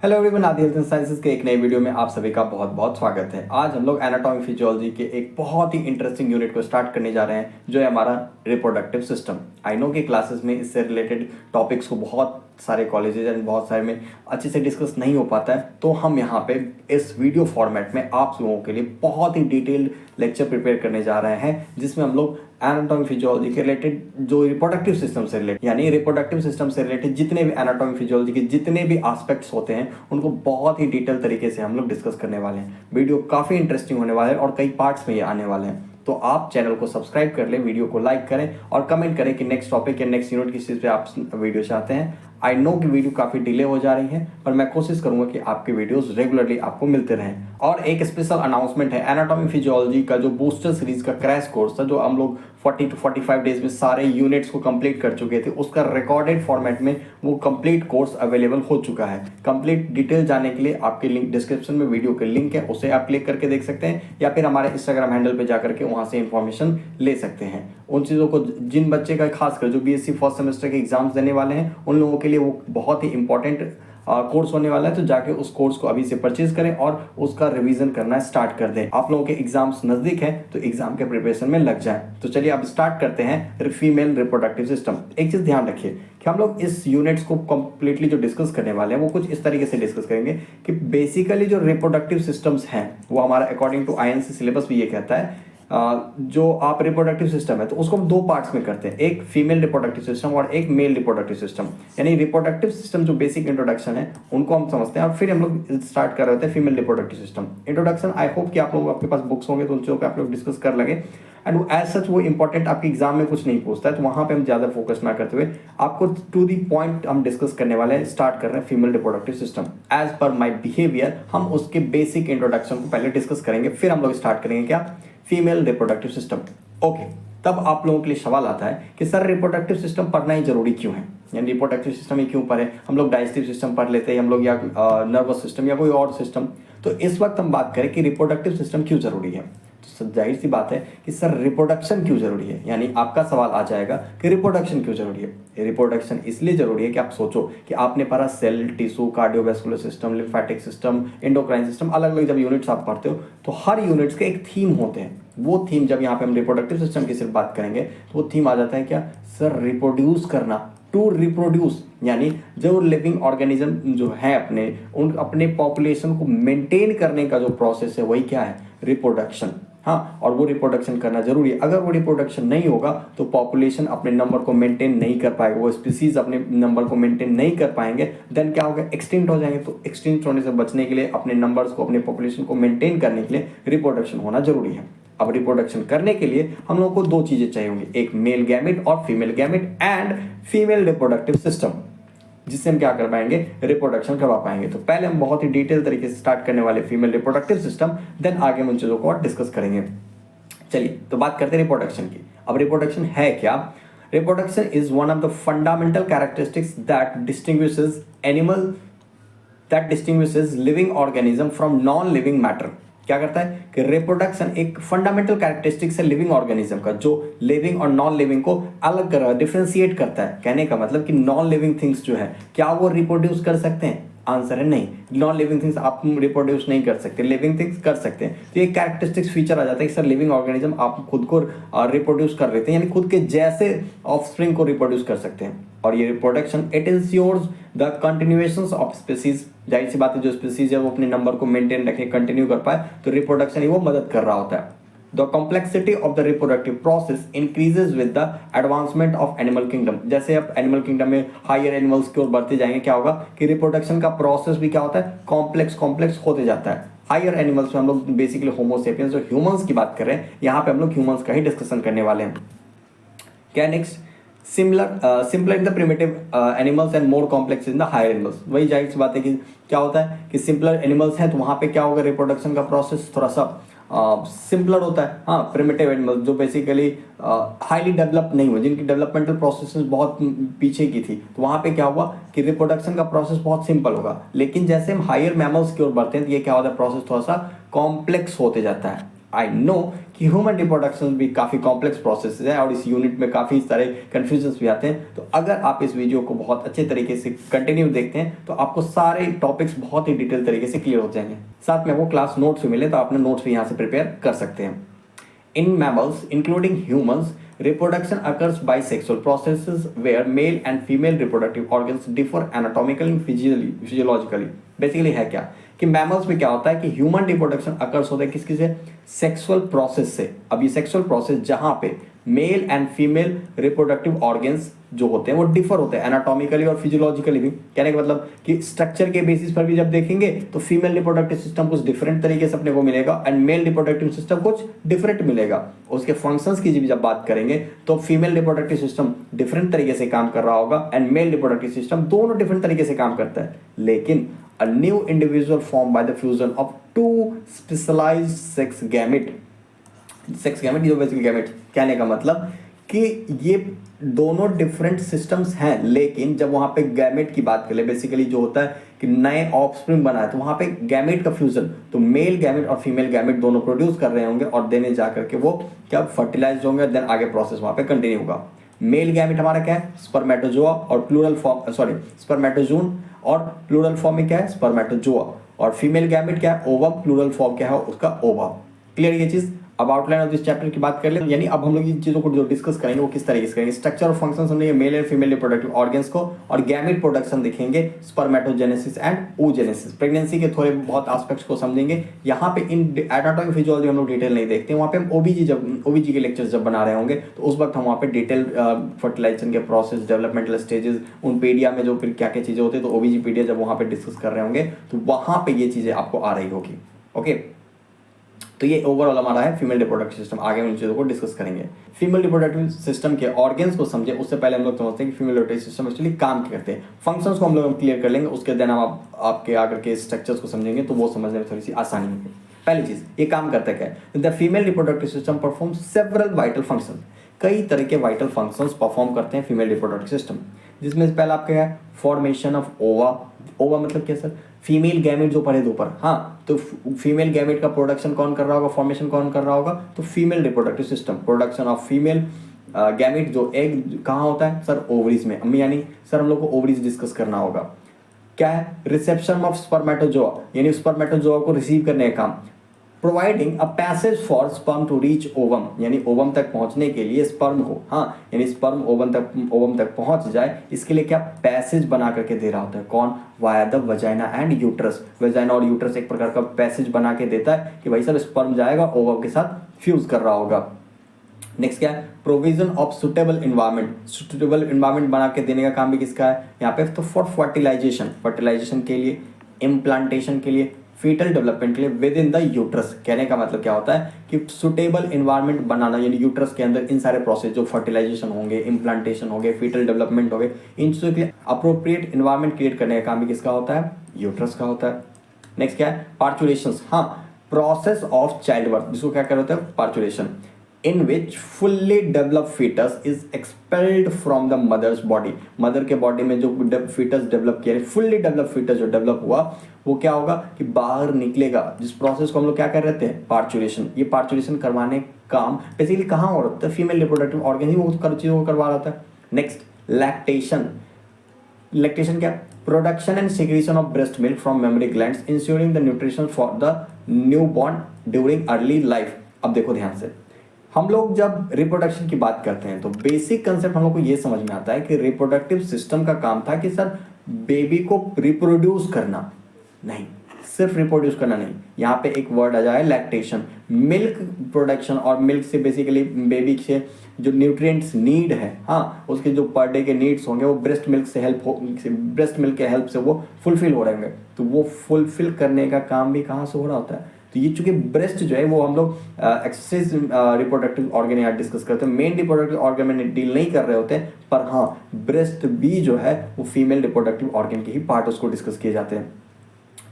Hello everyone, आदि health and sciences के एक नए वीडियो में आप सभी का बहुत बहुत स्वागत है। आज हम लोग एनाटॉमी फिजियोलॉजी के एक बहुत ही इंटरेस्टिंग यूनिट को स्टार्ट करने जा रहे हैं, जो है हमारा रिप्रोडक्टिव सिस्टम। आई नो कि क्लासेस में इससे रिलेटेड टॉपिक्स को बहुत सारे कॉलेजेज एंड बहुत सारे में अच्छे से डिस्कस नहीं हो पाता है, तो हम यहाँ पे इस वीडियो फॉर्मेट में आप लोगों के लिए बहुत ही डिटेल्ड लेक्चर प्रिपेयर करने जा रहे हैं, जिसमें हम लोग एनाटॉमी फिजियोलॉजी के रिलेटेड जो रिप्रोडक्टिव सिस्टम से रिलेटेड यानी रिप्रोडक्टिव सिस्टम से रिलेटेड जितने भी एनाटॉमी फिजियोलॉजी के जितने भी एस्पेक्ट्स होते हैं उनको बहुत ही डिटेल तरीके से हम लोग डिस्कस करने वाले हैं। वीडियो काफ़ी इंटरेस्टिंग होने वाला है और कई पार्ट्स में ये आने वाले हैं, तो आप चैनल को सब्सक्राइब कर लें, वीडियो को लाइक करें और कमेंट करें कि नेक्स्ट टॉपिक या नेक्स्ट यूनिट किस चीज़ पे आप वीडियो चाहते हैं। आई नो कि वीडियो काफ़ी डिले हो जा रही है, पर मैं कोशिश करूंगा कि आपके वीडियोस रेगुलरली आपको मिलते रहें। और एक स्पेशल अनाउंसमेंट है, एनाटॉमी फिजियोलॉजी का जो बूस्टर सीरीज का क्रैश कोर्स था, जो हम लोग 40 to 45 डेज में सारे यूनिट्स को कंप्लीट कर चुके थे, उसका रिकॉर्डेड फॉर्मेट में वो कंप्लीट कोर्स अवेलेबल हो चुका है। कंप्लीट डिटेल जाने के लिए आपके लिंक डिस्क्रिप्शन में वीडियो के लिंक है, उसे आप क्लिक करके देख सकते हैं, या फिर हमारे इंस्टाग्राम हैंडल पे जाकर के वहाँ से इंफॉर्मेशन ले सकते हैं। उन चीज़ों को जिन बच्चे का खासकर जो बीएससी फर्स्ट सेमेस्टर के एग्जाम्स देने वाले हैं, उन लोगों के लिए वो बहुत ही इंपॉर्टेंट कोर्स होने वाला है, तो जाके उस कोर्स को अभी से परचेज करें और उसका रिवीजन करना स्टार्ट कर दें। आप लोगों के एग्जाम्स नजदीक है तो एग्जाम के प्रिपरेशन में लग जाएं। तो चलिए अब स्टार्ट करते हैं फीमेल रिप्रोडक्टिव सिस्टम। एक चीज ध्यान रखिए कि हम लोग इस यूनिट्स को कंप्लीटली जो डिस्कस करने वाले हैं वो कुछ इस तरीके से डिस्कस करेंगे कि बेसिकली जो रिप्रोडक्टिव सिस्टम्स हैं वो हमारा अकॉर्डिंग टू आईएनसी सिलेबस भी ये कहता है, जो आप रिप्रोडक्टिव सिस्टम है तो उसको हम दो पार्ट्स में करते हैं, एक फीमेल रिप्रोडक्टिव सिस्टम और एक मेल रिप्रोडक्टिव सिस्टम। यानी रिप्रोडक्टिव सिस्टम जो बेसिक इंट्रोडक्शन है उनको हम समझते हैं और फिर हम लोग स्टार्ट कर रहे होते हैं female reproductive system. Introduction I hope कि आप लोग आपके पास बुक्स होंगे तो उन चीज़ों पर आप लोग डिस्कस कर लगे, एंड एज सच वो इंपॉर्टेंट आपके एग्जाम में कुछ नहीं पूछता है, तो वहां पे हम ज्यादा फोकस ना करते हुए आपको टू दी पॉइंट हम डिस्कस करने वाले हैं। स्टार्ट कर रहे हैं female reproductive system. As per my behaviour हम उसके बेसिक इंट्रोडक्शन को पहले डिस्कस करेंगे, फिर हम लोग स्टार्ट करेंगे क्या, फीमेल रिप्रोडक्टिव सिस्टम। ओके, तब आप लोगों के लिए सवाल आता है कि सर रिप्रोडक्टिव सिस्टम पढ़ना ही जरूरी क्यों है, यानी रिप्रोडक्टिव सिस्टम ही क्यों पढ़े, हम लोग डाइजेस्टिव सिस्टम पढ़ लेते हैं हम लोग, या नर्वस सिस्टम या कोई और सिस्टम। तो इस वक्त हम बात करें कि रिप्रोडक्टिव सिस्टम क्यों जरूरी है, तो जाहिर सी बात है कि सर रिप्रोडक्शन क्यों जरूरी है। यानी आपका सवाल आ जाएगा कि रिप्रोडक्शन क्यों जरूरी है। रिप्रोडक्शन इसलिए जरूरी है कि आप सोचो कि आपने पढ़ा cell, tissue, cardiovascular system, lymphatic system, endocrine system, अलग अलग जब यूनिट्स आप पढ़ते हो तो हर यूनिट्स के एक थीम होते हैं। वो थीम जब यहाँ पे हम रिप्रोडक्टिव सिस्टम की सिर्फ बात करेंगे तो वो थीम आ जाता है क्या, सर रिप्रोड्यूस करना, टू रिप्रोड्यूस, यानी जो लिविंग ऑर्गेनिज्म जो है अपने पॉपुलेशन को मेंटेन करने का जो प्रोसेस है वही क्या है, रिप्रोडक्शन। हाँ, और वो रिप्रोडक्शन करना जरूरी है। अगर वो रिप्रोडक्शन नहीं होगा तो पॉपुलेशन अपने नंबर को मेंटेन नहीं कर पाएगा, वो स्पीसीज अपने नंबर को मेंटेन नहीं कर पाएंगे, देन क्या होगा, एक्सटिंक्ट हो जाएंगे। तो एक्सटिंक्ट होने से बचने के लिए, अपने नंबर्स को, अपने पॉपुलेशन को मेंटेन करने के लिए रिप्रोडक्शन होना जरूरी है। अब रिप्रोडक्शन करने के लिए हम लोग को दो चीजें चाहिए होंगी, एक मेल गैमेट और female gamete and female reproductive system, जिससे हम क्या कर पाएंगे, रिप्रोडक्शन करवा पाएंगे। तो पहले हम बहुत ही डिटेल तरीके से स्टार्ट करने वाले फीमेल रिप्रोडक्टिव सिस्टम, देन आगे हम उन चीजों को और डिस्कस करेंगे। चलिए तो बात करते हैं रिप्रोडक्शन की। अब रिप्रोडक्शन है क्या, reproduction is one of the fundamental characteristics that distinguishes living organism from non living matter. क्या करता है कि रिप्रोडक्शन एक फंडामेंटल कैरेक्टरिस्टिक्स है लिविंग ऑर्गेनिज्म का, जो लिविंग और नॉन लिविंग को अलग कर डिफरेंशिएट करता है। कहने का मतलब कि नॉन लिविंग थिंग्स जो है क्या वो रिप्रोड्यूस कर सकते हैं, आंसर है नहीं। नॉन लिविंग थिंग्स आप रिप्रोड्यूस नहीं कर सकते, लिविंग थिंग्स कर सकते हैं। तो ये कैरेक्टरिस्टिक्स फीचर आ जाता है कि सर लिविंग ऑर्गेनिज्म आप खुद को रिप्रोड्यूस कर लेते हैं, यानी खुद के जैसे ऑफस्प्रिंग को रिप्रोड्यूस कर सकते हैं। और ये reproduction it ensures the continuation of species. जाहिर सी बात है जो स्पीसीज है वो अपने नंबर को मेंटेन रखे, कंटिन्यू कर पाए, तो रिप्रोडक्शन ही वो मदद कर रहा होता है। The complexity of the reproductive process increases with the advancement of animal kingdom। जैसे आप एनिमल किंगडम में हायर एनिमल्स की ओर बढ़ते जाएंगे, क्या होगा कि रिप्रोडक्शन का प्रोसेस भी क्या होता है, कॉम्प्लेक्स होते जाता है। हायर एनिमल्स में हम लोग बेसिकली होमो सेपियंस, जो ह्यूमंस की बात कर रहे हैं, यहाँ पे हम लोग ह्यूमंस का ही डिस्कशन करने वाले हैं। क्या next, simpler in the primitive animals and more complex in the higher animals. वही जाहिर सी बात है कि क्या होता है कि सिंपलर एनिमल्स हैं तो वहाँ पे क्या होगा, रिप्रोडक्शन का प्रोसेस थोड़ा सा सिंपलर होता है। हाँ, प्रिमिटिव एनिमल्स जो बेसिकली हाईली डेवलप नहीं हुए, जिनकी डेवलपमेंटल प्रोसेस बहुत पीछे की थी, तो वहाँ पे क्या हुआ कि रिप्रोडक्शन का प्रोसेस बहुत सिंपल होगा। लेकिन जैसे हम हायर मैमल्स की ओर बढ़ते हैं तो ये क्या होता है, प्रोसेस थोड़ा सा कॉम्प्लेक्स होते जाता है। आई नो कि ह्यूमन रिप्रोडक्शन भी काफ़ी कॉम्प्लेक्स प्रोसेस है और इस यूनिट में काफ़ी सारे कन्फ्यूजन्स भी आते हैं। तो अगर आप इस वीडियो को बहुत अच्छे तरीके से कंटिन्यू देखते हैं तो आपको सारे टॉपिक्स बहुत ही डिटेल तरीके से क्लियर हो जाएंगे। साथ में वो क्लास नोट्स भी मिले तो आपने नोट्स भी यहाँ से प्रिपेयर कर सकते हैं। In mammals, including humans, reproduction occurs by sexual processes where male and female reproductive organs differ anatomically and physiologically. Basically है क्या कि मैमल्स में क्या होता है कि ह्यूमन रिप्रोडक्शन अकर्स होता है किसकी से, सेक्सुअल प्रोसेस से। अब ये सेक्सुअल प्रोसेस जहां पे male and female reproductive organs जो होते हैं वो डिफर होते हैं एनाटॉमिकली और फिजियोलॉजिकली भी। कहने का मतलब कि स्ट्रक्चर के बेसिस पर भी जब देखेंगे तो फीमेल रिप्रोडक्टिव सिस्टम कुछ डिफरेंट तरीके से अपने को मिलेगा एंड मेल रिप्रोडक्टिव सिस्टम कुछ डिफरेंट मिलेगा। उसके फंक्शंस की जब बात करेंगे तो फीमेल रिप्रोडक्टिव सिस्टम डिफरेंट तरीके से काम कर रहा होगा एंड मेल रिप्रोडक्टिव सिस्टम दोनों डिफरेंट तरीके से काम करता है। लेकिन a new individual formed by the fusion of two specialized sex gamete जो बेसिकली गैमेट, कहने का मतलब कि ये दोनों डिफरेंट सिस्टम्स हैं, लेकिन जब वहां पे गैमेट की बात करें बेसिकली जो होता है कि नए ऑफस्प्रिंग बना है तो वहां पे गैमेट का फ्यूजन, तो मेल गैमेट और फीमेल गैमेट दोनों प्रोड्यूस कर रहे होंगे और देने जाकर के वो क्या फर्टिलाइज होंगे, देन आगे प्रोसेस वहां पे कंटिन्यू होगा। मेल गैमेट हमारा क्या है, स्पर्मेटोजोआ और प्लूरल फॉर्म स्पर्मेटोजून और प्लूरल फॉर्म में क्या है स्पर्मेटोजोआ, और फीमेल गैमेट क्या है ओवम, प्लूरल फॉर्म क्या है उसका ओवा। क्लियर ये चीज। अब आउटलाइन ऑफ दिस चैप्टर की बात कर ले, यानी अब हम लोग इन चीजों को जो डिस्कस करेंगे वो किस तरीके से करेंगे। स्ट्रक्चर और फंक्शन समझेंगे male and female reproductive organs को, और गैमेट प्रोडक्शन देखेंगे, स्पर्मेटोजेनेसिस एंड oogenesis, प्रेगनेंसी के थोड़े बहुत एस्पेक्ट्स को समझेंगे। यहाँ पे इन एनाटॉमी फिजियोलॉजी हम लोग डिटेल नहीं देखते, वहाँ पे हम ओबीजी के लेक्चर्स जब बना रहे होंगे तो उस वक्त हम वहाँ पे डिटेल फर्टिलाइजेशन के प्रोसेस, डेवलपमेंटल स्टेजेस, उन पीडिया में जो फिर क्या क्या चीजें होती है तो ओबीजी पीडिया जब वहाँ पे डिस्कस कर रहे होंगे तो वहाँ पे ये चीजें आपको आ रही होगी। ओके, तो ये ओवरऑल हमारा है फीमेल रिप्रोडक्टिव सिस्टम। आगे हम इन चीज़ों को डिस्कस करेंगे। फीमेल रिप्रोडक्टिव सिस्टम के ऑर्गन्स को समझे उससे पहले हम लोग समझते हैं कि फीमेल रिप्रोडक्टिव सिस्टम एक्चुअली काम क्या करते हैं। फंक्शंस को हम लोग क्लियर कर लेंगे, उसके देन हम आपके आकर के स्ट्रक्चर्स को समझेंगे तो वो समझने में थोड़ी सी आसानी होगी। पहली चीज, ये काम करता क्या है, the female reproductive system perform several vital function, कई तरह के वाइटल फंक्शंस परफॉर्म करते हैं फीमेल रिप्रोडक्टिव सिस्टम, जिसमें से पहला आपका है फॉर्मेशन ऑफ ओवा। ओवा मतलब क्या सर, फीमेल गैमेट जो पड़े दो पर, हाँ तो फीमेल गैमेट का प्रोडक्शन कौन कर रहा होगा, फॉर्मेशन कौन कर रहा होगा, तो female reproductive system. Production of female gamete जो एग कहाँ होता है सर, ओवरीज में। अम्मी यानी सर हम लोग को ओवरीज डिस्कस करना होगा। क्या है, रिसेप्शन ऑफ स्पर्मेटोजोआ, यानी स्पर्मेटोजोआ को रिसीव करने का काम। Providing a passage for sperm to reach ovum, यानी ओवम तक पहुंचने के लिए स्पर्म हो, हाँ यानी स्पर्म ओवम तक पहुंच जाए, इसके लिए क्या पैसेज बना करके दे रहा होता है, कौन, via the vagina and uterus. Vagina और यूट्रस एक प्रकार का पैसेज बना के देता है कि भाई साहब स्पर्म जाएगा ओवम के साथ फ्यूज कर रहा होगा। नेक्स्ट क्या है, provision of suitable environment, suitable environment बना के देने का काम भी किसका है यहाँ पे, तो फॉर फर्टिलाइजेशन के लिए, इम्प्लांटेशन के लिए, फीटल डेवलपमेंट के लिए विद इन द यूट्रस। कहने का मतलब क्या होता है कि सुटेबल इन्वायरमेंट बनाना, यानी यूट्रस के अंदर इन सारे प्रोसेस जो फर्टिलाइजेशन होंगे, इम्प्लांटेशन होंगे, फीटल डेवलपमेंट होंगे, इन चीज़ों के लिए अप्रोप्रिएट इन्वायरमेंट क्रिएट करने का काम भी किसका होता है, यूट्रस का होता है। नेक्स्ट क्या है, पार्चुलेशन, हाँ प्रोसेस ऑफ चाइल्ड बर्थ, जिसको क्या कर होता है पार्चुलेशन, in which fully developed fetus is expelled from the mother's body। Mother के बॉडी में जो fetus डेवलप किया है, फुल्ली डेवलप fetus जो डेवलप हुआ वो क्या होगा कि बाहर निकलेगा, जिस प्रोसेस को हम लोग क्या कर रहे थे, पार्चुलेशन। ये पार्चुलेशन करवाने काम बेसिकली कहाँ हो रहा है, फीमेल रिप्रोडक्टिव ऑर्गन ही वो चीज़ों को करवा रहा था। नेक्स्ट लैक्टेशन, लैक्टेशन क्या, production and secretion of breast milk from mammary glands ensuring the nutrition for the new born during early life. अब देखो ध्यान से, हम लोग जब रिप्रोडक्शन की बात करते हैं तो बेसिक कंसेप्ट हम लोग को ये समझ में आता है कि रिप्रोडक्टिव सिस्टम का काम था कि सर बेबी को रिप्रोड्यूस करना, नहीं सिर्फ रिप्रोड्यूस करना नहीं, यहाँ पे एक वर्ड आ जाए लैक्टेशन, मिल्क प्रोडक्शन, और मिल्क से बेसिकली बेबी से जो न्यूट्रिएंट्स नीड है, हाँ उसके जो पर डे के नीड्स होंगे वो ब्रेस्ट मिल्क के हेल्प से वो फुलफिल हो रहे होंगे, तो वो फुलफिल करने का काम भी कहाँ से हो रहा होता है, तो ये चूंकि ब्रेस्ट जो है वो हम लोग एक्सेस रिप्रोडक्टिव ऑर्गन यहाँ डिस्कस करते हैं, मेन रिप्रोडक्टिव ऑर्गन में डील नहीं कर रहे होते, पर हाँ ब्रेस्ट भी जो है वो फीमेल रिप्रोडक्टिव ऑर्गन के ही पार्ट उसको डिस्कस किए जाते हैं।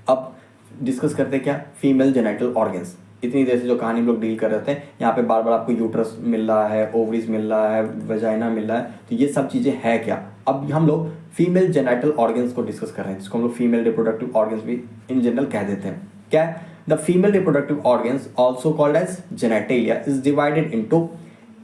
अब डिस्कस करते हैं क्या, फीमेल जेनिटल ऑर्गन्स। इतनी देर से जो कहानी हम लोग डील कर रहे थे, यहाँ पे बार बार आपको यूट्रस मिल रहा है, ओवरीज मिल रहा है, वेजाइना मिल रहा है, तो ये सब चीज़ें है क्या। अब हम लोग फीमेल जेनिटल ऑर्गन्स को डिस्कस कर रहे हैं, जिसको हम लोग फीमेल रिप्रोडक्टिव ऑर्गन्स भी इन जनरल कह देते हैं। क्या है, the female reproductive organs also called as genitalia is divided into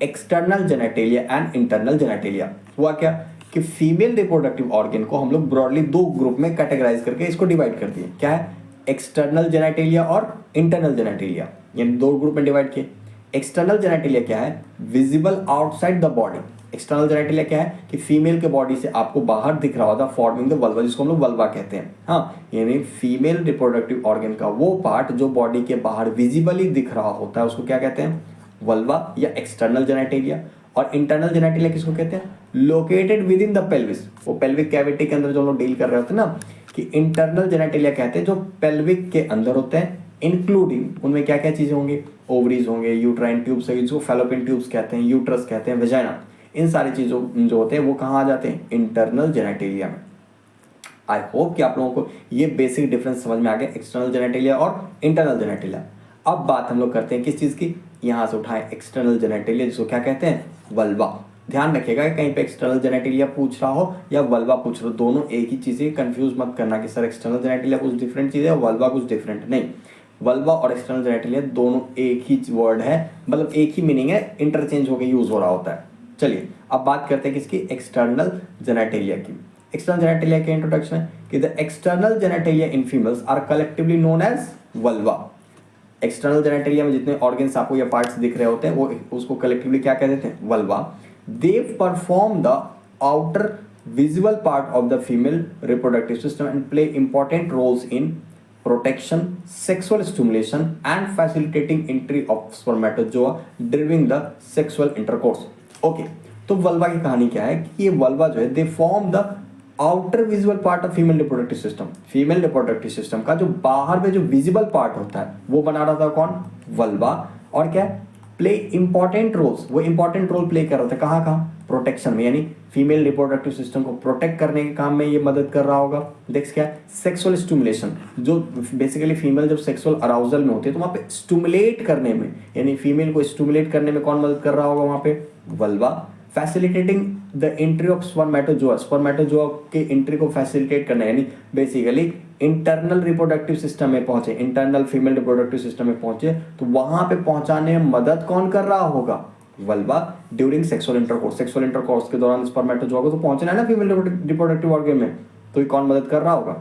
external genitalia and internal genitalia. हुआ क्या कि फीमेल रिप्रोडक्टिव ऑर्गन को हम लोग ब्रॉडली दो ग्रुप में कैटेगराइज करके इसको डिवाइड कर दिए। क्या है? एक्सटर्नल जेनेटेलिया और इंटरनल जेनेटेलिया, यानी दो ग्रुप में डिवाइड किए। एक्सटर्नल जेनेटेलिया क्या है? Visible outside the body. External genitalia क्या है कि फीमेल के बॉडी से आपको बाहर दिख रहा होता, फॉर्मिंग द वल्वा, जिसको हम लोग वल्वा कहते हैं। हाँ, यानी फीमेल रिप्रोडक्टिव ऑर्गन का वो पार्ट जो बॉडी के बाहर विजिबली दिख रहा होता है उसको क्या कहते हैं? वल्वा या एक्सटर्नल जेनेटेलिया। और इंटरनल जेनेटेलिया किसको कहते हैं? Located with in the pelvis. वो पेल्विक कैविटी के अंदर जो हम लोग डील कर रहे होते हैं ना, कि इंटरनल जेनेटेलिया कहते हैं जो पेल्विक के अंदर होते हैं, इंक्लूडिंग उनमें क्या क्या चीजें होंगी? ओवरीज होंगे, यूट्राइन ट्यूब्स है जिसको फैलोपियन ट्यूब्स कहते हैं, यूट्रस कहते हैं, वेजाइना, इन सारी चीजों जो होते हैं वो कहाँ आ जाते हैं? इंटरनल जेनेटेलिया में। आई होप कि आप लोगों को ये बेसिक डिफरेंस समझ में आ गया, एक्सटर्नल जेनेटेलिया और इंटरनल जेनेटेलिया। अब बात हम लोग करते हैं किस चीज की? यहाँ से उठाएं एक्सटर्नल जेनेटेलिया, जिसको क्या कहते हैं? वल्वा। ध्यान रखिएगा कि कहीं पे एक्सटर्नल जेनेटेलिया पूछ रहा हो या वल्वा पूछ रहा हो, दोनों एक ही चीज़ है। कंफ्यूज मत करना कि सर एक्सटर्नल जेनेटेलिया कुछ डिफरेंट चीज़ है और वल्वा कुछ डिफरेंट। नहीं, वल्वा और एक्सटर्नल जेनेटेलिया दोनों एक ही वर्ड है, मतलब एक ही मीनिंग है, इंटरचेंज होकर यूज हो रहा होता है। चलिए अब बात करते हैं किसकी? एक्सटर्नल जेनेटेलिया की। एक्सटर्नल जेनेटेलिया के इंट्रोडक्शन है कि the external genitalia in females are collectively known as vulva. External genitalia में जितने ऑर्गन्स आपको या पार्ट्स दिख रहे होते हैं वो उसको कलेक्टिवली क्या कह देते हैं? Vulva. They perform the outer visible part of the female reproductive system and play important roles in protection, sexual stimulation and facilitating entry of spermatozoa during the sexual intercourse. Okay, तो vulva की कहानी क्या है कि ये vulva जो है they form the outer visual part of female reproductive system. Female reproductive system का जो बाहर में जो विजिबल पार्ट होता है वो बना रहा था कौन? वल्वा। और क्या? प्ले इंपॉर्टेंट रोल्स, वो इंपॉर्टेंट रोल प्ले कर रहा था। कहाँ कहाँ? प्रोटेक्शन में, यानी फीमेल रिप्रोडक्टिव सिस्टम को प्रोटेक्ट करने के काम में ये मदद कर रहा होगा। देख क्या है? सेक्सुअल स्टिमुलेशन, जो बेसिकली फीमेल जब सेक्सुअल अराउजल में होती है तो वहाँ पे स्टिमुलेट करने में, यानी फीमेल को स्टिमुलेट करने में कौन मदद कर रहा होगा वहाँ पे? Vulva. Facilitating the entry of spermatozoa, spermatozoa के एंट्री को फैसिलिटेट करना, यानी बेसिकली इंटरनल रिप्रोडक्टिव सिस्टम में पहुंचे, इंटरनल फीमेल रिप्रोडक्टिव सिस्टम में पहुंचे तो वहां पे पहुंचाने में मदद कौन कर रहा होगा? Vulva. During sexual intercourse, sexual intercourse के दौरान स्पर्मेटोजोआ को तो पहुंचना है ना फीमेल रिप्रोडक्टिव ऑर्गन में, तो ये कौन मदद कर रहा होगा?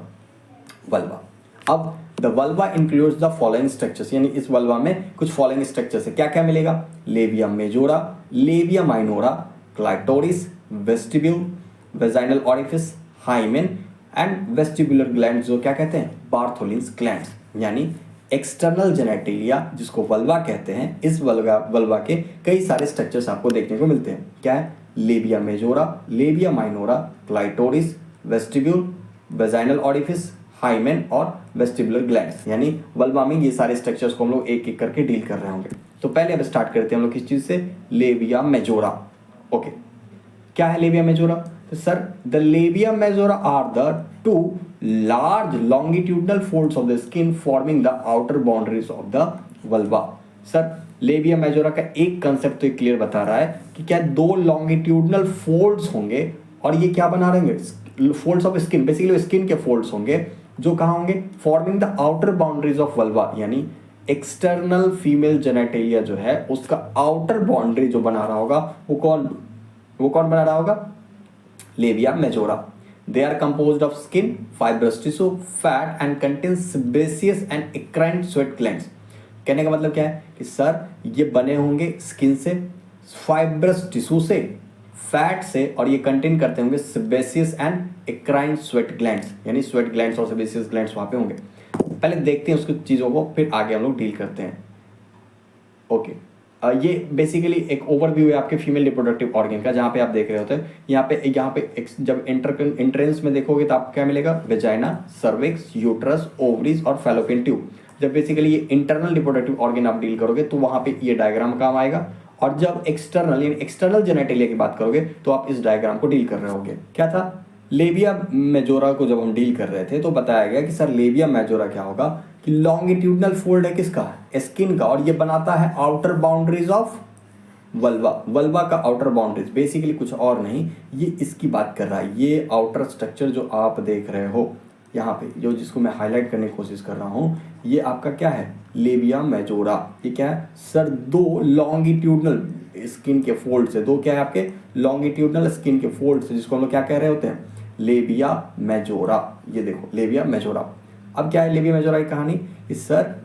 वल्वा। अब the vulva includes the following structures, यानी इस वल्वा में कुछ फॉलोइंग स्ट्रक्चर्स है। क्या क्या मिलेगा? Labia majora, labia minora, clitoris, vestibule, vaginal orifice, hymen and vestibular gland, जो क्या कहते हैं? Bartholin's glands. यानी एक्सटर्नल जेनेटेलिया जिसको वल्वा कहते हैं, इस वल्वा के कई सारे स्ट्रक्चर्स आपको देखने को मिलते हैं। क्या है? Labia majora, labia minora, clitoris, vestibule, vaginal orifice, hymen और वेस्टिबुलर ग्लैंड्स। यानी वल्वा में ये सारे स्ट्रक्चर्स को हम लोग एक एक करके डील कर रहे होंगे। तो पहले अब स्टार्ट करते हैं हम लोग किस चीज से? लेबिया मेजोरा। ओके, क्या है लेबिया मेजोरा? तो sir the labia majora are the two large longitudinal folds of the skin forming the outer boundaries of the vulva. Sir labia majora का एक कंसेप्ट तो क्लियर बता रहा है कि क्या दो लॉन्गिट्यूडनल फोल्ड्स होंगे और ये क्या बना रहेंगे? Folds of skin, basically skin के फोल्ड्स होंगे जो कहाँ होंगे? Forming the outer boundaries of vulva. यानी एक्सटर्नल फीमेल जेनेटेलिया जो है उसका आउटर बाउंड्री जो बना रहा होगा वो कौन बना रहा होगा? Labia majora. They are composed of skin, fibrous tissue, fat and contain sebaceous and eccrine sweat glands. कहने का मतलब क्या है कि सर ये बने होंगे स्किन से, फाइब्रस टिश्यू से, फैट से, और ये कंटेन करते होंगे sebaceous and eccrine sweat glands, यानी स्वेट ग्लैंड्स और सेबेसियस ग्लैंड्स वहां पे होंगे। पहले देखते हैं उसकी चीजों को, फिर आगे हम लोग डील करते हैं। ओके, ये बेसिकली एक ओवरव्यू है आपके फीमेल रिप्रोडक्टिव ऑर्गन का, जहाँ पे आप देख रहे होते हैं यहाँ पे जब एंट्रेंस में देखोगे तो आपको क्या मिलेगा? वेजाइना, सर्विक्स, यूट्रस, ओवरीज और फैलोपियन ट्यूब। जब बेसिकली ये इंटरनल रिप्रोडक्टिव ऑर्गन आप डील करोगे तो वहाँ पे ये डायग्राम काम आएगा, और जब एक्सटर्नल जेनेटेलिया की बात करोगे तो आप इस डायग्राम को डील कर रहे होगे। क्या था? लेबिया मेजोरा को जब हम डील कर रहे थे तो बताया गया कि सर लेबिया मेजोरा क्या होगा कि लॉन्गिट्यूडनल फोल्ड है किसका? स्किन का, और ये बनाता है outer boundaries of vulva. Vulva का आउटर बाउंड्रीज बेसिकली कुछ और नहीं, ये इसकी बात कर रहा है। ये आउटर स्ट्रक्चर जो आप देख रहे हो यहाँ पे जो जिसको मैं हाईलाइट करने की कोशिश कर रहा हूँ, ये आपका क्या है, लेबिया मेजोरा। ये क्या है सर, दो लॉन्गिट्यूडनल स्किन के फोल्ड से, दो क्या है आपके लॉन्गिट्यूडनल स्किन के फोल्ड से, जिसको हम लोग क्या कह रहे होते हैं, लेबिया मेजोरा। ये देखो लेबिया मेजोरा। अब क्या है लेबिया मेजोरा की कहानी, इस सर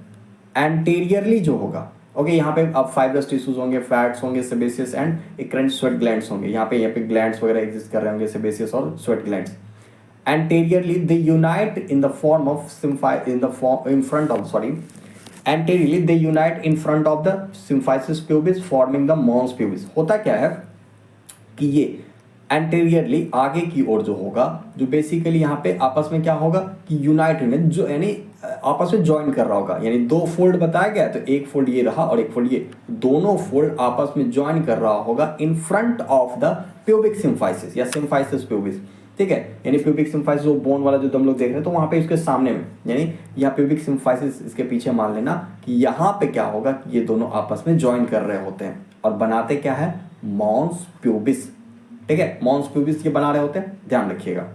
एंटीरियरली जो होगा, ओके, यहाँ पे अब फाइब्रस टिश्यूज होंगे, फैट्स होंगे, सेबेसियस एंड एक्रेंट स्वेट ग्लैंड्स होंगे। यहाँ पे ग्लैंड्स वगैरह एग्जिस्ट कर रहे होंगे, सेबेसियस और sweat glands. Anteriorly they unite in the form of anteriorly they unite in front of the symphysis pubis forming the mons pubis। होता क्या है कि ये एंटेरियरली आगे की ओर जो होगा, जो बेसिकली यहाँ पे आपस में क्या होगा कि यूनाइट में जो यानी आपस में ज्वाइन कर रहा होगा, यानी दो फोल्ड बताया गया, तो एक फोल्ड ये रहा और एक फोल्ड ये, दोनों फोल्ड आपस में ज्वाइन कर रहा होगा in front of the pubic symphysis या सिम्फाइसिस प्यूबिस। ठीक है, यानी प्यूबिक सिम्फाइसिस वो बोन वाला जो तुम लोग देख रहे हो, तो वहां पे इसके सामने में, यानी यहाँ प्यूबिक सिम्फाइसिस इसके पीछे मान लेना कि यहाँ पे क्या होगा कि ये दोनों आपस में ज्वाइन कर रहे होते हैं और बनाते क्या है, मॉन्स प्यूबिस। ठीक है, मॉन्स प्यूबिस ये बना रहे होते हैं, ध्यान रखिएगा।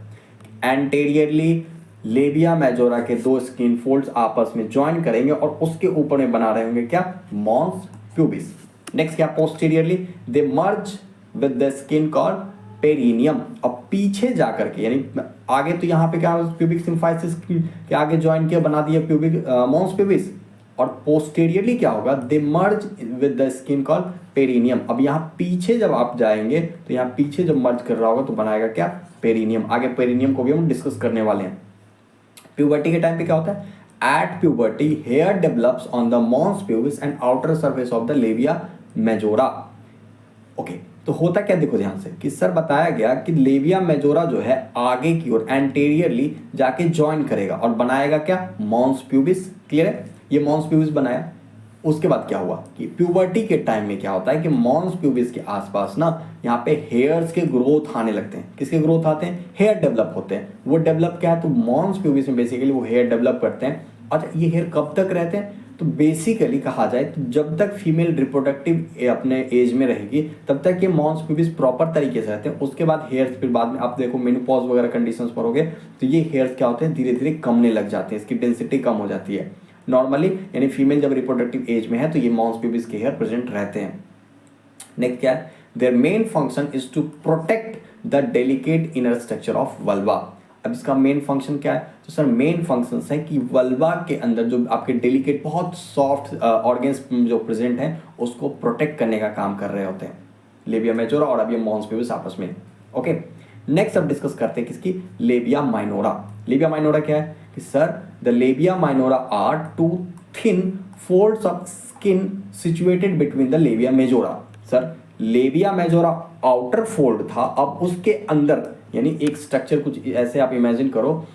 एंटेरियरली लेबिया मेजोरा के दो स्किन फोल्ड्स आपस में ज्वाइन करेंगे और उसके ऊपर में बना रहे होंगे क्या, मॉन्स प्यूबिस। नेक्स्ट क्या, posteriorly they merge with the skin called perineum. अब पीछे जाकर के, यानी आगे तो यहाँ पे क्या प्यूबिक सिम्फाइसिस के आगे ज्वाइन किया, बना दिया प्यूबिक मॉन्स प्यूबिस, और पोस्टेरियरली क्या होगा, they merge with the skin called perineum. अब यहाँ पीछे जब आप जाएंगे तो यहाँ पीछे जब मर्ज कर रहा होगा तो बनाएगा क्या, पेरिनियम। आगे पेरिनियम को भी हम डिस्कस करने वाले हैं। प्यूबर्टी के टाइम पे क्या होता है, at puberty hair develops on the mons pubis and outer surface of the labia majora. Okay, तो होता क्या, देखो ध्यान से कि सर बताया गया कि लेबिया मेजोरा जो है आगे की ओर एंटेरियरली जाके ज्वाइन करेगा और बनाएगा क्या, मॉन्स प्यूबिस। क्लियर है, ये मॉन्स प्यूबिस बनाया। उसके बाद क्या हुआ कि प्यूबर्टी के टाइम में क्या होता है कि मॉन्स प्यूबिस के आसपास ना यहाँ पे हेयर्स के ग्रोथ आने लगते हैं। किसके ग्रोथ आते हैं, हेयर डेवलप होते हैं। वो डेवलप क्या है, तो मॉन्स प्यूबिस में बेसिकली वो हेयर डेवलप करते हैं। अच्छा, ये हेयर कब तक रहते हैं, तो बेसिकली कहा जाए तो जब तक फीमेल रिप्रोडक्टिव अपने एज में रहेगी तब तक ये मॉन्स प्यूबिस प्रॉपर तरीके से रहते हैं। उसके बाद हेयर्स फिर बाद में आप देखो मेनोपॉज वगैरह कंडीशंस पर होगे तो ये हेयर्स क्या होते हैं, धीरे धीरे कमने लग जाते हैं, इसकी डेंसिटी कम हो जाती है नॉर्मली, यानी फीमेल जब रिप्रोडक्टिव एज में है तो ये मॉन्स प्यूबिस के हेयर प्रेजेंट रहते हैं। नेक्स्ट क्या है, their main function is to protect the delicate inner structure of vulva. अब इसका मेन फंक्शन क्या है, तो सर मेन फंक्शन है कि वल्वा के अंदर जो आपके डेलिकेट बहुत सॉफ्ट ऑर्गन्स जो प्रेजेंट हैं उसको प्रोटेक्ट करने का काम कर रहे होते हैं लेबिया मेजोरा और अब ये मॉन्स प्यूबिस आपस में। ओके, नेक्स्ट अब डिस्कस करते हैं किसकी, लेबिया माइनोरा। लेबिया माइनोरा क्या है कि sir the labia minora are two thin folds of skin situated between the labia majora. Sir labia majora outer fold था, अब उसके अंदर यानी एक स्ट्रक्चर कुछ ऐसे आप इमेजिन करो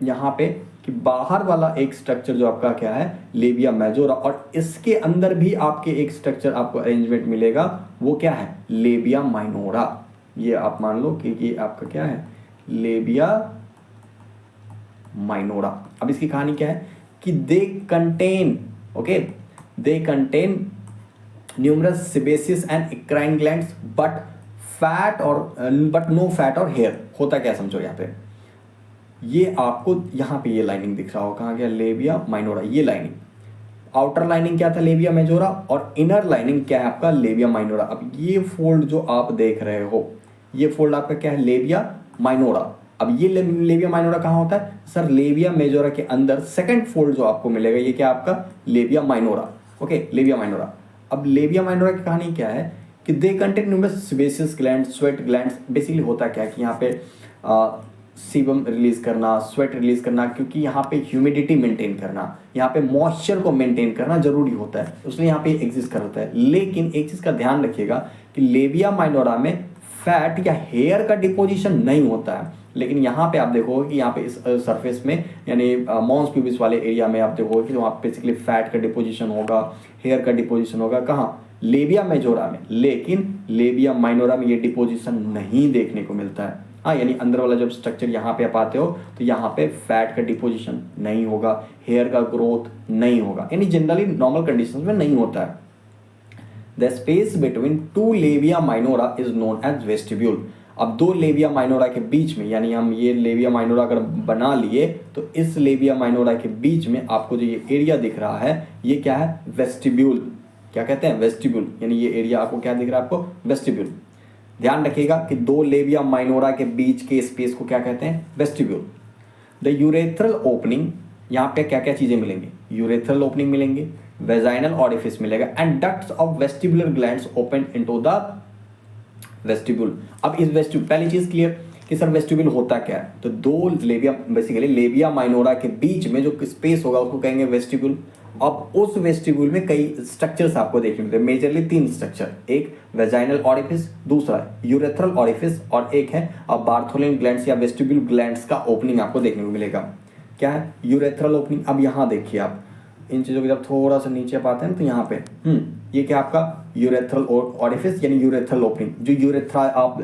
यहाँ पे कि बाहर वाला एक स्ट्रक्चर जो आपका क्या है, लेबिया मेजोरा, और इसके अंदर भी आपके एक स्ट्रक्चर आपको अरेंजमेंट मिलेगा, वो क्या है, लेबिया माइनोरा। ये आप मान लो कि आपका क्या है, लेबिया माइनोरा। अब इसकी कहानी क्या है कि they contain numerous sebaceous and eccrine glands but no fat और हेयर। होता क्या समझो, यहाँ पे ये आपको यहाँ पे ये लाइनिंग दिख रहा हो, कहाँ गया, लेबिया माइनोरा। ये लाइनिंग, आउटर लाइनिंग क्या था, लेबिया मेजोरा, और इनर लाइनिंग क्या है आपका, लेबिया माइनोरा। अब ये फोल्ड जो आप देख रहे हो, ये फोल्ड आपका क्या है, लेबिया माइनोरा। अब ये लेबिया माइनोरा कहाँ होता है, सर लेबिया मेजोरा के अंदर सेकंड फोल्ड जो आपको मिलेगा ये क्या आपका, labia minora. Okay, labia minora. अब लेबिया माइनोरा की कहानी क्या है कि they contain numerous sebaceous gland, sweat glands. Basically होता क्या है कि यहाँ पे सीबम रिलीज करना, स्वेट रिलीज करना, क्योंकि यहाँ पे ह्यूमिडिटी मेंटेन करना, यहाँ पे मॉइस्चर को मेंटेन करना जरूरी होता है, इसलिए यहाँ पे एग्जिस्ट करता है। लेकिन एक चीज का ध्यान रखिएगा कि लेबिया माइनोरा में फैट या हेयर का डिपोजिशन नहीं होता है, लेकिन यहाँ पे आप देखोगे कि यहाँ पे इस सरफेस में यानी मॉन्स प्यूबिस वाले एरिया में आप देखोगे कि वहाँ पे बेसिकली फैट का डिपोजिशन होगा, हेयर का डिपोजिशन होगा, कहाँ, लेबिया मेजोरा में। लेकिन लेबिया माइनोरा में ये डिपोजिशन नहीं देखने को मिलता है। हाँ, यानी अंदर वाला जब स्ट्रक्चर यहाँ पे आप आते हो तो यहाँ पे फैट का डिपोजिशन नहीं होगा, हेयर का ग्रोथ नहीं होगा, यानी जनरली नॉर्मल कंडीशंस में नहीं होता है। The space between two labia minora is known as vestibule. अब दो लेविया माइनोरा के बीच में, यानी हम ये लेविया माइनोरा अगर बना लिए तो इस लेविया माइनोरा के बीच में आपको जो ये एरिया दिख रहा है ये क्या है, वेस्टिब्यूल। क्या कहते हैं, वेस्टिब्यूल, यानी ये एरिया आपको क्या दिख रहा है, आपको वेस्टिब्यूल। ध्यान रखिएगा कि दो लेविया माइनोरा के बीच के स्पेस को क्या कहते हैं, वेस्टिब्यूल। द यूरेथ्रल ओपनिंग, यहाँ पे क्या क्या चीजें मिलेंगी, यूरेथ्रल ओपनिंग मिलेंगे, वेजाइनल ऑरिफिस मिलेगा and ducts of vestibular glands open into the vestibule. अब इस वेस्टिब्यूल, पहली चीज क्लियर कि सर वेस्टिब्यूल होता क्या है, तो दो लेविया, बेसिकली लेविया माइनोरा के बीच में जो स्पेस होगा उसको कहेंगे वेस्टिब्यूल। अब उस वेस्टिब्यूल में कई स्ट्रक्चर्स आपको देखने मिलते हैं, मेजरली तीन स्ट्रक्चर, एक वेजाइनल ऑरिफिस, दूसरा यूरेथ्रल ऑरिफिस और एक है अब बार्थोलिन ग्लैंड्स या वेस्टिब्यूल ग्लैंड्स का ओपनिंग आपको देखने को मिलेगा। क्या है, यूरेथ्रल ओपनिंग। अब यहाँ देखिए आप इन चीज़ों की जब थोड़ा सा नीचे आप आते हैं तो यहाँ पे ये क्या आपका यूरेथ्रल ऑरिफिस यानी यूरेथ्रल ओपनिंग। जो यूरेथ्रा आप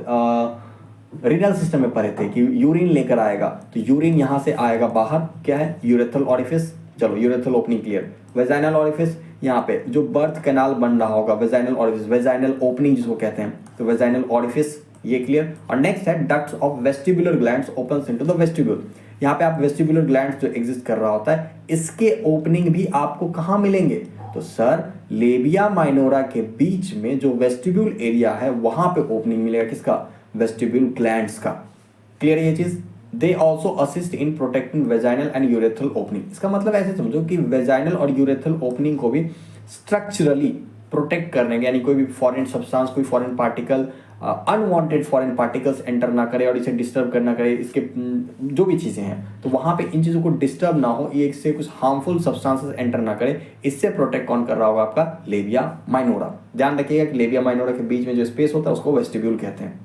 रीनल सिस्टम में पढ़े थे कि यूरिन लेकर आएगा, तो यूरिन यहाँ से आएगा बाहर, क्या है, यूरेथ्रल ऑरिफिस। चलो urethral opening clear. Vaginal orifice, यहाँ पे जो बर्थ कैनाल बन रहा होगा, वेजाइनल ऑरिफिस, वेजाइनल ओपनिंग जिसको कहते हैं, तो वेजाइनल ऑरिफिस ये क्लियर। और नेक्स्ट है ducts of vestibular glands opens into the vestibule. यहाँ पे आप वेस्टिबुलर ग्लैंड्स जो एग्जिस्ट कर रहा होता है इसके ओपनिंग भी आपको कहाँ मिलेंगे, तो सर लेविया माइनोरा के बीच में जो वेस्टिब्यूल एरिया है वहां पे ओपनिंग मिलेगा, किसका, वेस्टिब्यूल ग्लैंड्स का। क्लियर ये चीज। They also assist in protecting vaginal and urethral opening. इसका मतलब ऐसे समझो कि वेजाइनल और यूरेथ्रल ओपनिंग को भी स्ट्रक्चरली प्रोटेक्ट करने के, यानी कोई भी फॉरेन सब्सटेंस, कोई foreign particle, unwanted foreign particles enter ना करे और इसे डिस्टर्ब करना करे, इसके जो भी चीज़ें हैं तो वहाँ पे इन चीज़ों को डिस्टर्ब ना हो, ये इससे कुछ हार्मफुल सब्सटेंसेस एंटर ना करे, इससे प्रोटेक्ट कौन कर रहा होगा, आपका लेविया माइनोरा। ध्यान रखिएगा कि लेविया माइनोरा के बीच में जो स्पेस होता है उसको वेस्टिब्यूल कहते हैं।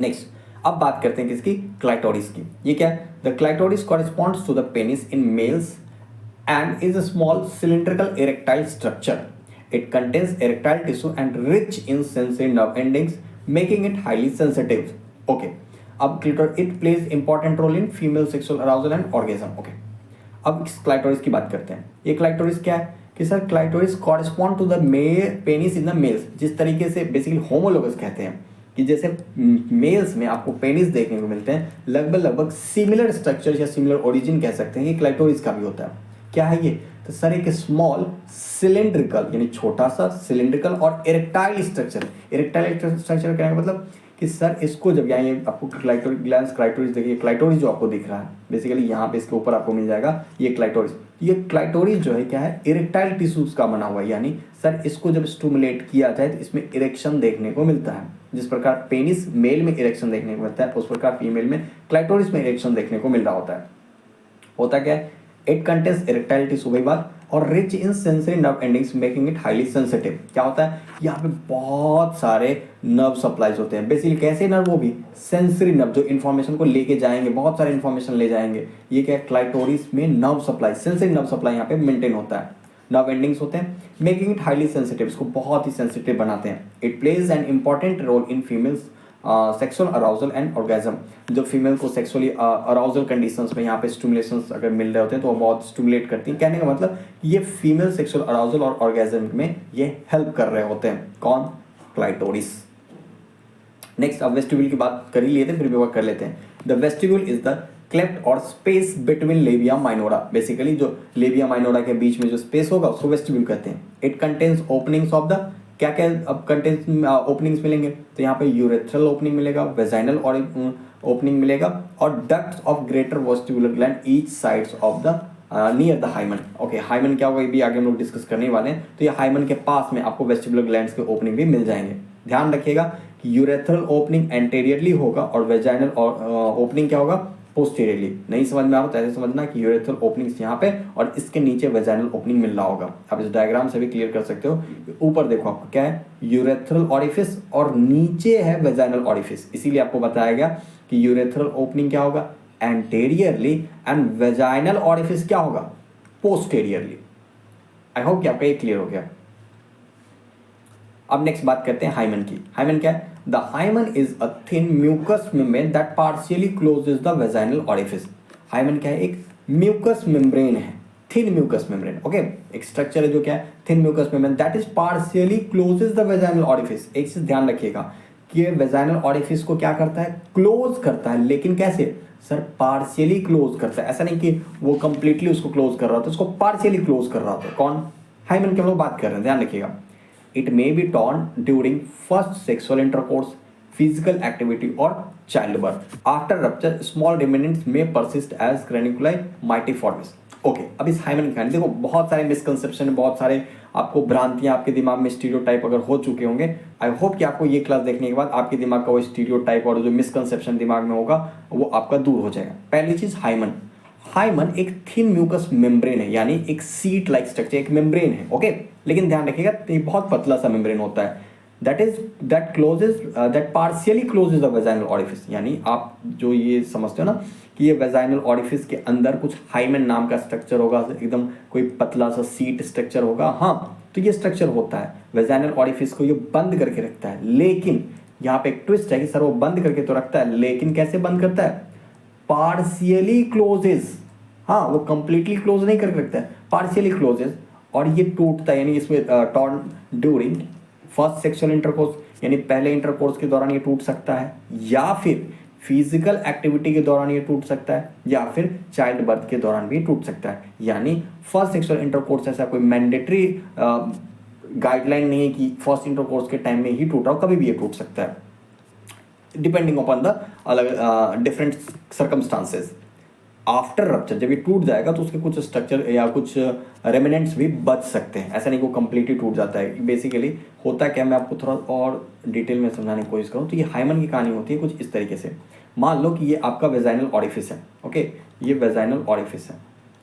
नेक्स्ट, अब बात करते हैं किसकी, क्लाइटोरिस की। ये क्या है, the clitoris corresponds to the penis in males and is a small cylindrical erectile structure. It contains erectile tissue and rich in sensory nerve endings, making it highly sensitive. Okay. अब clitoris it plays important role in female sexual arousal and orgasm. Okay. अब इस clitoris की बात करते हैं। ये clitoris क्या है कि sir clitoris correspond to the penis in the males. जिस तरीके से बेसिकली होमोलोगस कहते हैं कि जैसे मेल्स में आपको पेनिस देखने को मिलते हैं, लगभग सिमिलर स्ट्रक्चर या सिमिलर ओरिजिन कह सकते हैं कि क्लाइटोरिस का भी होता है। क्या है ये, तो सर एक स्मॉल सिलिंड्रिकल यानी छोटा सा सिलिंड्रिकल और इरेक्टाइल स्ट्रक्चर। इरेक्टाइल स्ट्रक्चर कहने का मतलब कि सर इसको जब यहाँ ये आपको क्लाइटोरिस देखिए, क्लाइटोरिस जो आपको दिख रहा है बेसिकली यहाँ पे इसके ऊपर आपको मिल जाएगा ये क्लाइटोरिस। ये क्लाइटोरिस जो है क्या है, इरेक्टाइल टिश्यूज का बना हुआ है, यानी सर इसको जब स्टिमुलेट किया जाए तो इसमें इरेक्शन देखने को मिलता है। जिस प्रकार पेनिस मेल में इरेक्शन देखने को मिलता है उस प्रकार फीमेल में क्लाइटोरिस में इरेक्शन देखने को मिल रहा होता है। होता क्या है, इट कंटेन्स इरेक्टाइल टिश्यू वही बात और rich in sensory nerve endings making it highly sensitive. क्या होता है, यहाँ पे बहुत सारे नर्व सप्लाईज होते हैं। बेसिकली कैसे नर्व, वो भी सेंसरी नर्व जो इन्फॉर्मेशन को लेके जाएंगे, बहुत सारे इन्फॉर्मेशन ले जाएंगे। ये क्या है, क्लाइटोरिस में nerve supply, sensory nerve supply यहाँ पे मेंटेन होता है, नर्व एंडिंग्स होते हैं, मेकिंग इट हाईली सेंसिटिव, इसको बहुत ही सेंसिटिव बनाते हैं। It plays an important role in females sexual arousal and orgasm. जो फीमेल को सेक्सुअली अराउजल कंडीशंस में यहाँ पे स्टिमुलेशंस अगर मिल रहे होते हैं तो वो बहुत स्टिमुलेट करती हैं। कहने का मतलब ये फीमेल सेक्सुअल अराउजल और ऑर्गेजम में ये हेल्प कर रहे होते हैं। कौन, क्लाइटोरिस। नेक्स्ट, अब वेस्टिब्यूल की बात कर ही लिए थे, फिर भी वर्क कर लेते हैं। The vestibule is the cleft और space between labia minora. Basically जो लेविया माइनोरा के बीच में जो स्पेस होगा उसको वेस्टिब्यूल कहते हैं। It contains openings of the, क्या क्या अब कंटेंट्स ओपनिंग्स मिलेंगे, तो यहाँ पे यूरेथ्रल ओपनिंग मिलेगा, वेजाइनल ओपनिंग मिलेगा और ducts of greater vestibular gland each sides of the near the hymen. Okay, hymen क्या होगा ये भी आगे हम लोग डिस्कस करने वाले हैं। तो ये हाइमन के पास में आपको वेस्टिबुलर ग्लैंड्स के ओपनिंग भी मिल जाएंगे। ध्यान रखिएगा कि यूरेथ्रल ओपनिंग एंटेरियरली होगा और वेजाइनल ओपनिंग क्या होगा, पोस्टीरियरली। नहीं समझ में आ रहा तो ऐसे समझना कि यूरेथ्रल ओपनिंग्स यहाँ पे और इसके नीचे वेजाइनल ओपनिंग मिल रहा होगा। आप इस डायग्राम से भी क्लियर कर सकते हो। ऊपर देखो आपको क्या है, यूरेथ्रल ऑरिफिस और नीचे है वेजाइनल ऑरिफिस। इसीलिए आपको बताया गया कि यूरेथ्रल ओपनिंग क्या होगा, एंटेरियरली, एंड वेजाइनल ऑरिफिस क्या होगा, पोस्टीरियरली। आई होप कि आपका ये क्लियर हो गया। अब नेक्स्ट बात करते हैं हाइमन की। हाइमन क्या है, the hymen is a thin mucous membrane that partially closes the vaginal orifice. Hymen क्या है, एक म्यूकस मेम्ब्रेन है, थिन म्यूकस मेम्ब्रेन। ओके, एक स्ट्रक्चर है जो क्या है, thin mucous membrane that is partially closes the vaginal orifice. एक चीज ध्यान रखिएगा कि वेजाइनल ऑरिफिस को क्या करता है, क्लोज करता है। लेकिन कैसे सर, पार्शियली क्लोज करता है। ऐसा नहीं कि वो कंप्लीटली उसको क्लोज कर रहा था, उसको पार्शियली क्लोज कर रहा था। कौन, हाइमन की हम लोग बात कर रहे हैं, ध्यान रखिएगा। It may be torn during first sexual intercourse, physical activity और child birth. After rupture small remnants में persist as granulae myrtiformes. Okay, अब इस हाइमन की कहानी देखो, बहुत सारे मिसकंसेप्शन, बहुत सारे आपको भ्रांतियां आपके दिमाग में, स्टीरियोटाइप अगर हो चुके होंगे, आई होप कि आपको ये क्लास देखने के बाद आपके दिमाग का वो स्टीरियोटाइप और जो मिसकंसेप्शन दिमाग में होगा वो आपका दूर हो जाएगा। पहली चीज, हाइमन। हाइमन एक थिन म्यूकस मेम्ब्रेन है, यानी एक सीट लाइक स्ट्रक्चर, एक मेम्ब्रेन है। ओके, लेकिन ध्यान रखिएगा ये बहुत पतला सा मेम्ब्रेन होता है। That partially closes the vaginal orifice. यानी आप जो ये समझते हो ना कि ये वेजाइनल ऑरिफिस के अंदर कुछ हाइमन नाम का स्ट्रक्चर होगा, एकदम कोई पतला सा सीट स्ट्रक्चर होगा। हाँ, तो ये स्ट्रक्चर होता है, वेजाइनल ऑरिफिस को ये बंद करके रखता है। लेकिन यहाँ पे एक ट्विस्ट है कि सर वो बंद करके तो रखता है, लेकिन कैसे बंद करता है, पार्शियली क्लोजेस। हाँ, वो कंप्लीटली क्लोज नहीं करके रखता है, पार्शियली क्लोजेस। और ये टूटता है, यानी इसमें torn during first sexual intercourse, यानी पहले इंटरकोर्स के दौरान ये टूट सकता है, या फिर फिजिकल एक्टिविटी के दौरान ये टूट सकता है, या फिर चाइल्ड बर्थ के दौरान भी टूट सकता है। यानी फर्स्ट सेक्सुअल इंटरकोर्स ऐसा कोई मैंडेटरी गाइडलाइन नहीं है कि फर्स्ट इंटरकोर्स के टाइम में ही टूटा हो, कभी भी ये टूट सकता है, डिपेंडिंग अपॉन द अलग डिफरेंट सर्कमस्टांसेस। आफ्टर रप्चर जब ये टूट जाएगा तो उसके कुछ स्ट्रक्चर या कुछ रेमिनेंट्स भी बच सकते हैं, ऐसा नहीं को कंप्लीटली टूट जाता है। बेसिकली होता क्या, मैं आपको थोड़ा और डिटेल में समझाने की कोशिश करूँ तो ये हाइमन की कहानी होती है कुछ इस तरीके से। मान लो कि ये आपका वेजाइनल ऑरिफिस है। ओके, ये वेजाइनल ऑरिफिस है।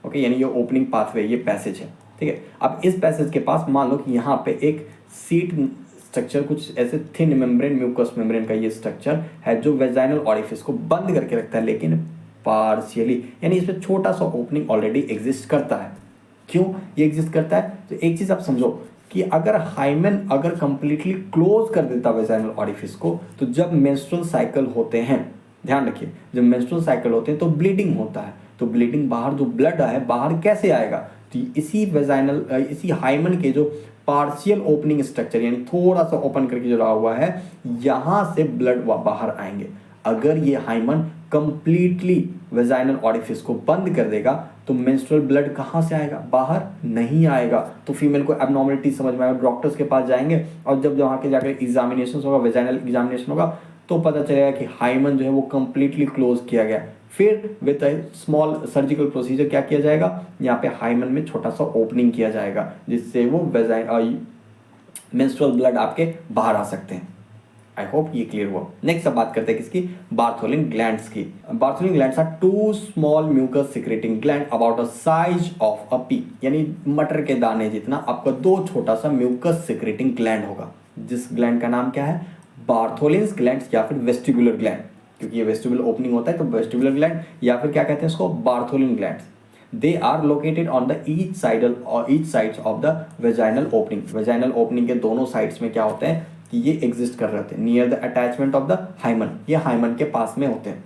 ओके, यानी ये ओपनिंग पाथवे, ये पैसेज है। ठीक है, अब इस पैसेज के पास मान लो कि यहाँ पे एक सीट स्ट्रक्चर, कुछ ऐसे थिन मेम्ब्रेन, म्यूकस मेम्ब्रेन का ये स्ट्रक्चर है जो वेजाइनल ऑरिफिस को बंद करके रखता है, लेकिन पार्शियली, यानी इसमें छोटा सा ओपनिंग ऑलरेडी एग्जिस्ट करता है। क्यों ये एग्जिस्ट करता है, तो एक चीज आप समझो कि अगर हाइमन अगर कंप्लीटली क्लोज कर देता वेजाइनल ऑरिफिस को, तो जब मेंस्ट्रुअल साइकिल होते हैं, ध्यान रखिए, जब मेंस्ट्रुअल साइकिल होते हैं तो ब्लीडिंग होता है। तो ब्लीडिंग बाहर, जो ब्लड है बाहर कैसे आएगा, तो इसी वेजाइनल, इसी हाइमन के जो पार्शियल ओपनिंग स्ट्रक्चर, यानी थोड़ा सा ओपन करके जो रहा हुआ है, यहां से ब्लड बाहर आएंगे। अगर ये हाइमन कंप्लीटली वेजाइनल ऑरिफिस को बंद कर देगा तो मेंस्ट्रुअल ब्लड कहाँ से आएगा, बाहर नहीं आएगा। तो फीमेल को एब्नॉर्मलिटी समझ में आएगा, डॉक्टर्स के पास जाएंगे और जब वहाँ के जाकर एग्जामिनेशन होगा, वेजाइनल एग्जामिनेशन होगा, तो पता चलेगा कि हाइमन जो है वो कंप्लीटली क्लोज किया गया। फिर with a small surgical procedure क्या किया जाएगा, यहाँ पे हाइमन में छोटा सा ओपनिंग किया जाएगा, जिससे वो मेंस्ट्रुअल ब्लड आपके बाहर आ सकते हैं। आई होप ये क्लियर हुआ। नेक्स्ट अब बात करते हैं किसकी, बार्थोलिन ग्लैंड्स की। Bartholin glands are two small mucus secreting gland about a size of a pea, यानी मटर के दाने जितना आपका दो छोटा सा म्यूकस सिक्रेटिंग ग्लैंड होगा, जिस ग्लैंड का नाम क्या है, बार्थोलिन्स ग्लैंड्स या फिर वेस्टिबुलर ग्लैंड, क्योंकि ये वेस्टिबुलर ओपनिंग होता है तो वेस्टिबुलर ग्लैंड, या फिर क्या कहते हैं इसको, Bartholin glands. They are located on the each sides of the vaginal opening. Vaginal opening के दोनों sides में क्या होते हैं कि ये exist कर रहे होते हैं near the attachment of the hymen. ये hymen के पास में होते हैं।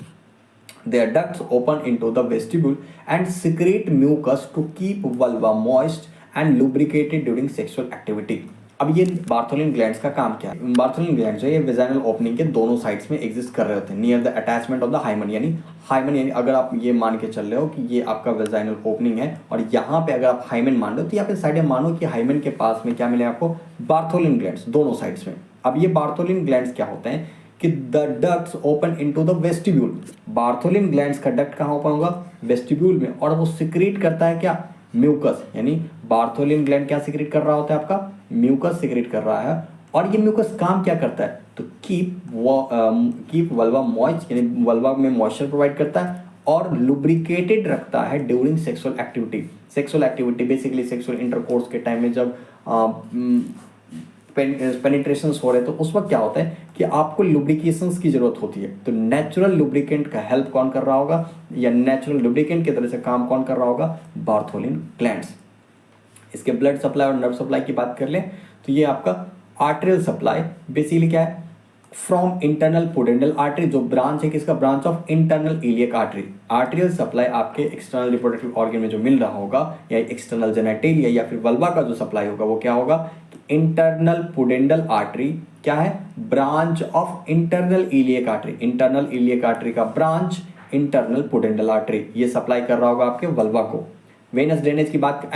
Their ducts open into the vestibule and secrete mucus to keep vulva moist and lubricated during sexual activity. अब ये बार्थोलिन ग्लैंड्स का काम क्या है, बार्थोलिन ग्लैंड्स है ये वेजाइनल ओपनिंग के दोनों साइड्स में एग्जिस्ट कर रहे होते हैं near the attachment of the hymen, यानी हाइमन, यानी अगर आप ये मान के चल रहे हो कि ये आपका वेजाइनल ओपनिंग है और यहाँ पे अगर आप हाइमन मान रहे हो तो यहाँ पे साइड में मानो कि हाइमन के पास में क्या मिलेगा आपको, बार्थोलिन ग्लैंड्स दोनों साइड्स में। अब ये बार्थोलिन ग्लैंड्स क्या होते हैं कि the ducts open into the vestibule, Bartholin glands का डक्ट कहाँ ओपन होगा, वेस्टिब्यूल में, और वो सिक्रीट करता है क्या, म्यूकस, यानी बार्थोलिन ग्लैंड क्या सिक्रीट कर रहा होता है आपका, म्यूकस सिक्रीट कर रहा है। और ये म्यूकस काम क्या करता है, तो कीप वल्वा मॉइस्ट, यानी वल्वा में मॉइस्चर प्रोवाइड करता है और लुब्रिकेटेड रखता है during sexual activity. Sexual activity basically sexual intercourse के टाइम में जब पेनिट्रेशंस हो रहे तो उस वक्त क्या होता है कि आपको लुब्रिकेशंस की जरूरत होती है। तो नेचुरल लुब्रिकेंट का हेल्प कौन कर रहा होगा, या नेचुरल लुब्रिकेंट की तरह से काम कौन कर रहा होगा, बार्थोलिन ग्लैंड्स। इसके ब्लड सप्लाई और नर्व सप्लाई की बात कर लें तो ये आपका आर्टेरियल सप्लाई बेसिकली क्या है, फ्रॉम इंटरनल पोडेंडल आर्टरी, जो ब्रांच है किसका, branch of internal iliac artery. Arterial supply आपके एक्सटर्नल रिप्रोडक्टिव ऑर्गन में जो मिल रहा होगा, या एक्सटर्नल जेनेटेलिया या फिर वल्वा का जो सप्लाई होगा वो क्या होगा, इंटरनल पुडेंडल आर्टरी क्या है, branch of internal iliac artery, internal iliac artery का ब्रांच इंटरनल पुडेंडल आर्टरी, ये सप्लाई कर रहा होगा आपके वल्वा को। वेनस ड्रेनेज की बात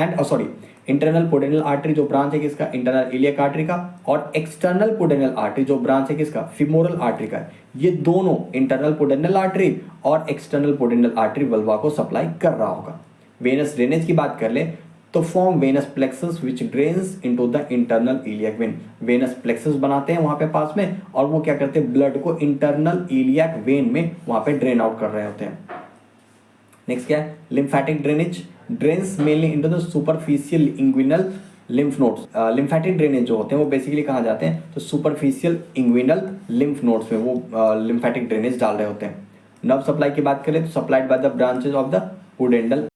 इंटरनल पुडेंडल आर्टरी जो ब्रांच है किसका, इंटरनल इलियक आर्टरी का, और एक्सटर्नल पुडेंडल आर्टरी जो ब्रांच है किसका, फीमोरल आर्टरी का। ये दोनों इंटरनल पुडेंडल आर्टरी और एक्सटर्नल पुडेंडल आर्टरी वल्वा को सप्लाई कर रहा होगा। वेनस ड्रेनेज की बात कर ले तो form venous plexus which drains into the internal iliac vein, venous plexus बनाते हैं वहां पे पास में, और वो क्या करते हैं, ब्लड को इंटरनल इलियक वेन में वहां पे ड्रेन आउट कर रहे होते हैं। नेक्स्ट क्या है, lymphatic drainage, drains mainly into the superficial inguinal lymph nodes. Lymphatic drainage जो होते हैं वो बेसिकली कहाँ जाते हैं, तो सुपरफिशियल इंग्विनल लिम्फ नोड्स में वो लिम्फेटिक ड्रेनेज डाल रहे होते हैं। नर्व सप्लाई की बात करें तो supplied by the branches of the pudendal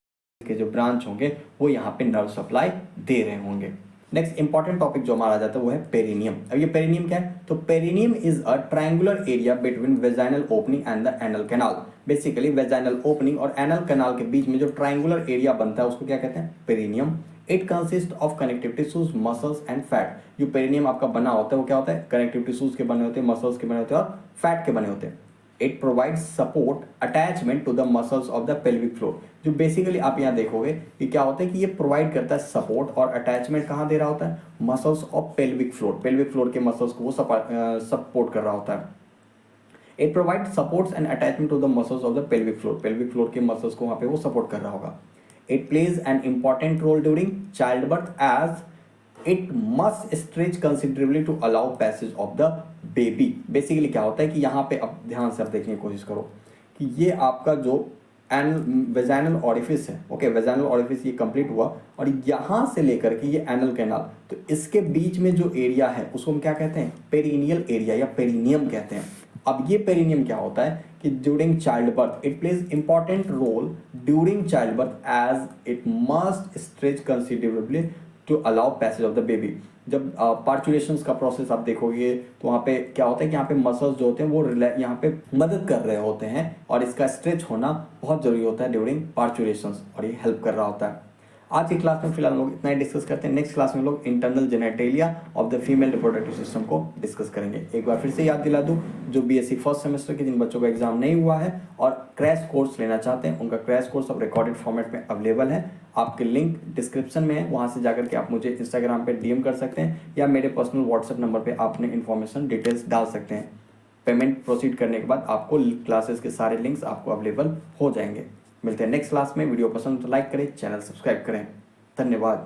के जो ब्रांच होंगे वो यहाँ पे नर्व सप्लाई दे रहे होंगे। नेक्स्ट इंपॉर्टेंट टॉपिक जो हमारा आ जाता है वो है पेरिनियम। अब ये पेरिनियम क्या है, तो perineum is a triangular area between vaginal opening and the anal canal. Basically vaginal opening और एनल कैनाल के बीच में जो ट्रायंगुलर एरिया बनता है उसको क्या कहते हैं, perineum. It consist of connective tissues, muscles and fat. जो पेरिनियम आपका बना होता है वो क्या होता है, कनेक्टिव टिश्यूज के बने होते हैं, मसल्स के बने होते हैं और फैट के बने होते हैं। It provide support attachment to the muscles of the pelvic floor. जो बेसिकली आप यहाँ देखोगे कि क्या होता है कि ये प्रोवाइड करता है सपोर्ट और अटैचमेंट कहाँ दे रहा होता है, muscles of pelvic floor, pelvic floor के मसल्स को वो सपोर्ट कर रहा होता है। It provide supports and attachment to the muscles of the pelvic floor, pelvic floor के मसल्स को वहाँ पे वो सपोर्ट कर रहा होगा। It plays an important role during childbirth as it must stretch considerably to allow passage of the baby. Basically क्या होता है कि यहाँ पे अब ध्यान से आप देखने की कोशिश करो कि ये आपका जो वेजाइनल ऑरिफिस है, ओके, वेजाइनल ऑरिफिस ये कंप्लीट हुआ और यहाँ से लेकर के ये एनल कैनाल, तो इसके बीच में जो एरिया है उसको हम क्या कहते हैं, पेरिनियल एरिया या पेरिनियम कहते हैं। अब ये पेरिनियम क्या होता है कि during childbirth it plays important role during childbirth as it must stretch considerably to allow passage of the baby. जब पार्चुलेशंस का प्रोसेस आप देखोगे तो वहाँ पे क्या होता है कि यहाँ पे मसल्स जो होते हैं वो यहाँ पे मदद कर रहे होते हैं और इसका स्ट्रेच होना बहुत जरूरी होता है ड्यूरिंग पार्चुलेशंस, और ये हेल्प कर रहा होता है। आज की क्लास में फिलहाल हम लोग इतना ही डिस्कस करते हैं। नेक्स्ट क्लास में लोग internal genitalia of the female reproductive system को डिस्कस करेंगे। एक बार फिर से याद दिला दूं, जो बीएससी फर्स्ट सेमेस्टर के जिन बच्चों का एग्जाम नहीं हुआ है और क्रैश कोर्स लेना चाहते हैं, उनका क्रैश कोर्स अब रिकॉर्डेड फॉर्मेट में अवेलेबल है। आपके लिंक डिस्क्रिप्शन में है, वहाँ से जाकर के आप मुझे इंस्टाग्राम पे डीएम कर सकते हैं या मेरे पर्सनल व्हाट्सएप नंबर पे आपने इन्फॉर्मेशन डिटेल्स डाल सकते हैं। पेमेंट प्रोसीड करने के बाद आपको क्लासेस के सारे लिंक्स आपको अवेलेबल हो जाएंगे। मिलते हैं नेक्स्ट क्लास में। वीडियो पसंद तो लाइक करें, चैनल सब्सक्राइब करें। धन्यवाद।